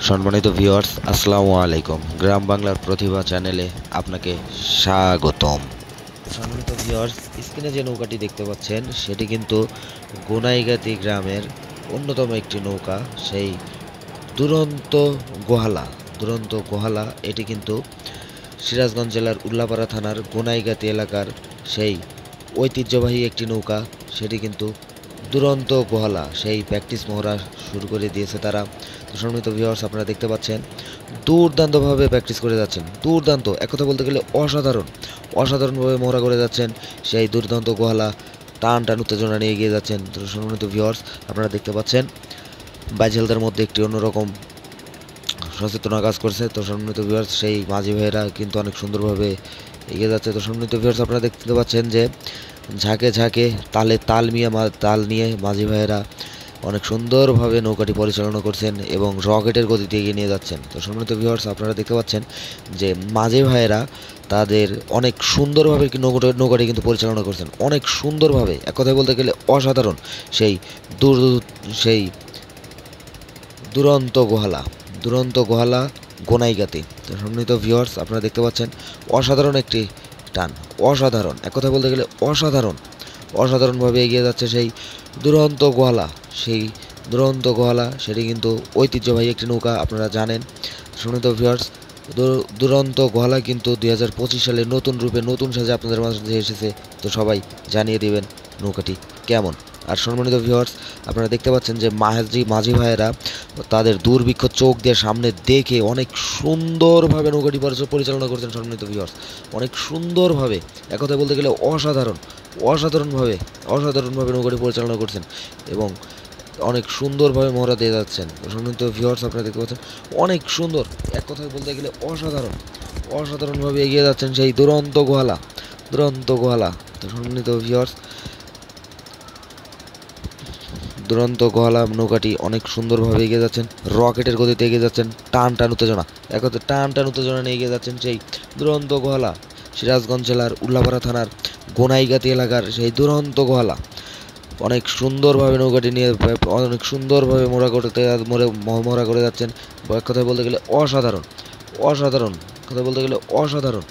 সম্মানিত ভিউয়ার্স, আসসালামু আলাইকুম। গ্রাম বাংলার প্রতিভা চ্যানেলে আপনাকে স্বাগতম। সম্মানিত ভিউয়ার্স, স্ক্রিনে যে নৌকাটি দেখতে পাচ্ছেন সেটি কিন্তু গোনাইগাতি গ্রামের অন্যতম একটি নৌকা, সেই দুরন্ত গোহালা। এটি কিন্তু সিরাজগঞ্জ জেলার উল্লাপাড়া থানার গোনাইগাতি এলাকার সেই ঐতিহ্যবাহী একটি নৌকা। সেটি কিন্তু দুরন্ত গোহালা, সেই প্র্যাকটিস মহড়া শুরু করে দিয়েছে তারা। তো সম্মানিত ভিউয়ার্স, আপনারা দেখতে পাচ্ছেন দুর্দান্তভাবে প্র্যাকটিস করে যাচ্ছেন। দুর্দান্ত, এক কথা বলতে গেলে অসাধারণভাবে মহড়া করে যাচ্ছেন সেই দুর্দান্ত গোহালা। টান উত্তেজনা নিয়ে এগিয়ে যাচ্ছেন। তো সম্মানিত ভিউয়ার্স, আপনারা দেখতে পাচ্ছেন বাইজেলদের মধ্যে একটি অন্যরকম সচেতনা কাজ করছে। তো সম্মানিত ভিউয়ার্স, সেই মাঝি ভাইয়েরা কিন্তু অনেক সুন্দরভাবে এগিয়ে যাচ্ছে। তো সম্মানিত ভিউয়ার্স, আপনারা দেখতে পাচ্ছেন যে ঝাঁকে ঝাঁকে তাল নিয়ে মাঝি ভাইয়েরা অনেক সুন্দরভাবে নৌকাটি পরিচালনা করছেন এবং রকেটের গতিতে এগিয়ে নিয়ে যাচ্ছেন। তো সম্মানিত ভিউয়ার্স, আপনারা দেখতে পাচ্ছেন যে মাঝি ভাইয়েরা তাদের অনেক সুন্দরভাবে নৌকাটি কিন্তু পরিচালনা করছেন, অনেক সুন্দরভাবে। এক কথায় বলতে গেলে অসাধারণ সেই দুরন্ত গোহালা গোনাইগাতি। তো সম্মানিত ভিউয়ার্স, আপনারা দেখতে পাচ্ছেন অসাধারণ একটি টান, এক কথা বলতে গেলে অসাধারণভাবে এগিয়ে যাচ্ছে সেই দুরন্ত গোহালা। সেটি কিন্তু ঐতিহ্যবাহী একটি নৌকা, আপনারা জানেন। সম্মানিত ভিউয়ার্স, দুরন্ত গোহালা কিন্তু 2025 সালে নতুন রূপে নতুন সাজে আপনাদের মাঝে এসেছে। তো সবাই জানিয়ে দেবেন নৌকাটি কেমন। আর সম্মানিত ভিউয়ার্স, আপনারা দেখতে পাচ্ছেন যে মাঝি ভাইয়েরা তাদের দুর্ভিক্ষ চোখ দিয়ে সামনে দেখে অনেক সুন্দরভাবে নৌকাটি পরিচালনা করছেন। সম্মানিত ভিউয়ার্স, অনেক সুন্দরভাবে, এক কথায় বলতে গেলে অসাধারণভাবে নৌকাটি পরিচালনা করছেন এবং অনেক সুন্দরভাবে মহড়া দিয়ে যাচ্ছেন। সম্মানিত ভিউয়ার্স, আপনারা দেখতে পাচ্ছেন অনেক সুন্দর, এক কথায় বলতে গেলে অসাধারণভাবে এগিয়ে যাচ্ছেন সেই দুরন্ত গোহালা। তো সম্মানিত ভিউয়ার্স, দুরন্ত গোহালা নৌকাটি অনেক সুন্দরভাবে এগিয়ে যাচ্ছেন, রকেটের গতিতে এগিয়ে যাচ্ছেন। টান উত্তেজনা নিয়ে এগিয়ে যাচ্ছেন সেই দুরন্ত গোহালা, সিরাজগঞ্জ জেলার উল্লাপাড়া থানার গোনাইগাতি এলাকার সেই দুরন্ত গোহালা। অনেক সুন্দরভাবে নৌকাটি নিয়ে অনেক সুন্দরভাবে মোড়া করে যাচ্ছেন। এক কথায় বলতে গেলে অসাধারণ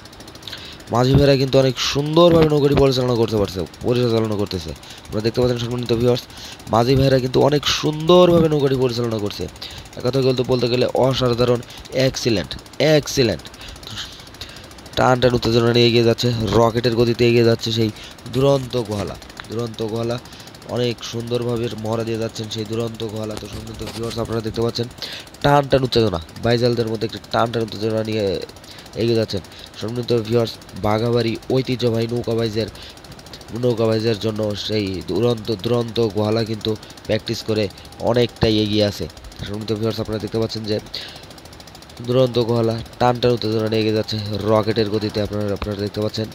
মাঝি ভাইরা কিন্তু অনেক সুন্দরভাবে নৌকাটি পরিচালনা করতেছে। আমরা দেখতে পাচ্ছেন সম্মানিত ভিউয়ার্স, মাঝি ভাইরা কিন্তু অনেক সুন্দরভাবে নৌকাটি পরিচালনা করছে। এক কথা বলতে গেলে অসাধারণ, এক্সিলেন্ট। টান উত্তেজনা নিয়ে এগিয়ে যাচ্ছে, রকেটের গতিতে এগিয়ে যাচ্ছে সেই দুরন্ত গোহালা। অনেক সুন্দরভাবে মহড়া দিয়ে যাচ্ছেন সেই দুরন্ত গোহালা। তো সম্মানিত ভিউয়ার্স, আপনারা দেখতে পাচ্ছেন টান উত্তেজনা, বাইজালদের মধ্যে একটি টান উত্তেজনা নিয়ে এগিয়ে যাচ্ছেন। সম্মানিত ভিউয়ার্স, বাঘাবাড়ি ঐতিহ্যবাহী নৌকাবাইজের জন্য সেই দুরন্ত গোহালা কিন্তু প্র্যাকটিস করে অনেকটাই এগিয়ে আছে। সম্মানিত ভিউয়ার্স, আপনারা দেখতে পাচ্ছেন যে দুরন্ত গোহালা টান উত্তেজনা নিয়ে এগিয়ে যাচ্ছে রকেটের গতিতে, আপনারা দেখতে পাচ্ছেন।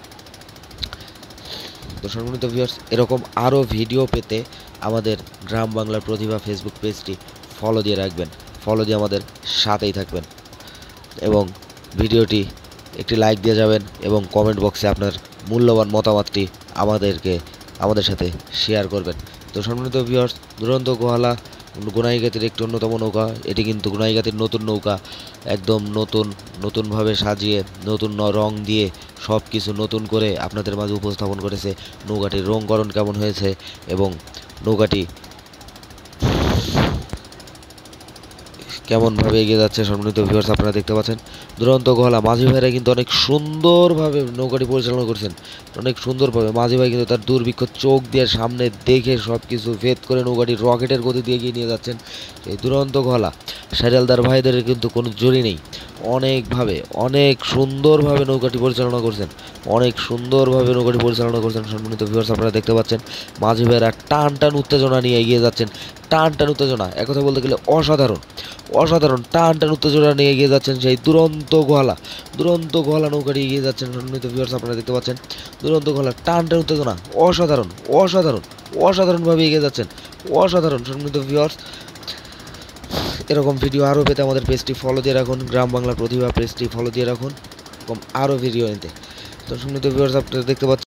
তো সম্মানিত ভিউয়ার্স, এরকম আরও ভিডিও পেতে আমাদের গ্রাম বাংলার প্রতিভা ফেসবুক পেজটি ফলো দিয়ে রাখবেন, ফলো দিয়ে আমাদের সাথেই থাকবেন এবং ভিডিওটি একটি লাইক দিয়ে যাবেন এবং কমেন্ট বক্সে আপনার মূল্যবান মতামতটি আমাদের সাথে শেয়ার করবেন। তো সম্মানিত ভিউয়ার্স, দুরন্ত গোহালা গোনাইগাতির একটি অন্যতম নৌকা। এটি কিন্তু গোনাইগাতির নতুন নৌকা, একদম নতুনভাবে সাজিয়ে নতুন রং দিয়ে সব কিছু নতুন করে আপনাদের মাঝে উপস্থাপন করেছে। নৌকাটির রংকরণ কেমন হয়েছে এবং নৌকাটি কেমনভাবে এগিয়ে যাচ্ছে, সম্মানিত ভিউয়ার্স আপনারা দেখতে পাচ্ছেন। দুরন্ত গোহালা মাঝি ভাইরা কিন্তু অনেক সুন্দরভাবে নৌকাটি পরিচালনা করছেন, অনেক সুন্দরভাবে। মাঝি ভাই কিন্তু তার দুর্ভিক্ষ চোখ দিয়ে সামনে দেখে সব কিছু ভেদ করে নৌকাটি রকেটের গতি দিয়ে এগিয়ে নিয়ে যাচ্ছেন এই দুরন্ত গোহালা। সাইরালদার ভাইদের কিন্তু কোনো জুড়ি নেই, অনেক সুন্দরভাবে নৌকাটি পরিচালনা করছেন, সম্মানিত ভিউয়ার্স আপনারা দেখতে পাচ্ছেন মাঝি ভাইরা টান উত্তেজনা নিয়ে এগিয়ে যাচ্ছেন। টান উত্তেজনা, এক কথা বলতে গেলে অসাধারণ টান উত্তেজনা নিয়ে এগিয়ে যাচ্ছেন সেই দুরন্ত গোহালা নৌকাটি এগিয়ে যাচ্ছেন। সম্মানিত ভিউয়ার্স আপনারা দেখতে পাচ্ছেন দুরন্ত গোহালা টান উত্তেজনা অসাধারণভাবে এগিয়ে যাচ্ছেন, সম্মানিত ভিউয়ার্স, এরকম ভিডিও আরও পেতে আমাদের পেজটি ফলো দিয়ে রাখুন, গ্রাম বাংলা প্রতিভা পেজটি ফলো দিয়ে রাখুন এরকম আরও ভিডিও নিতে। তো সম্মানিত ভিউয়ার্স আপনারা দেখতে পাচ্ছেন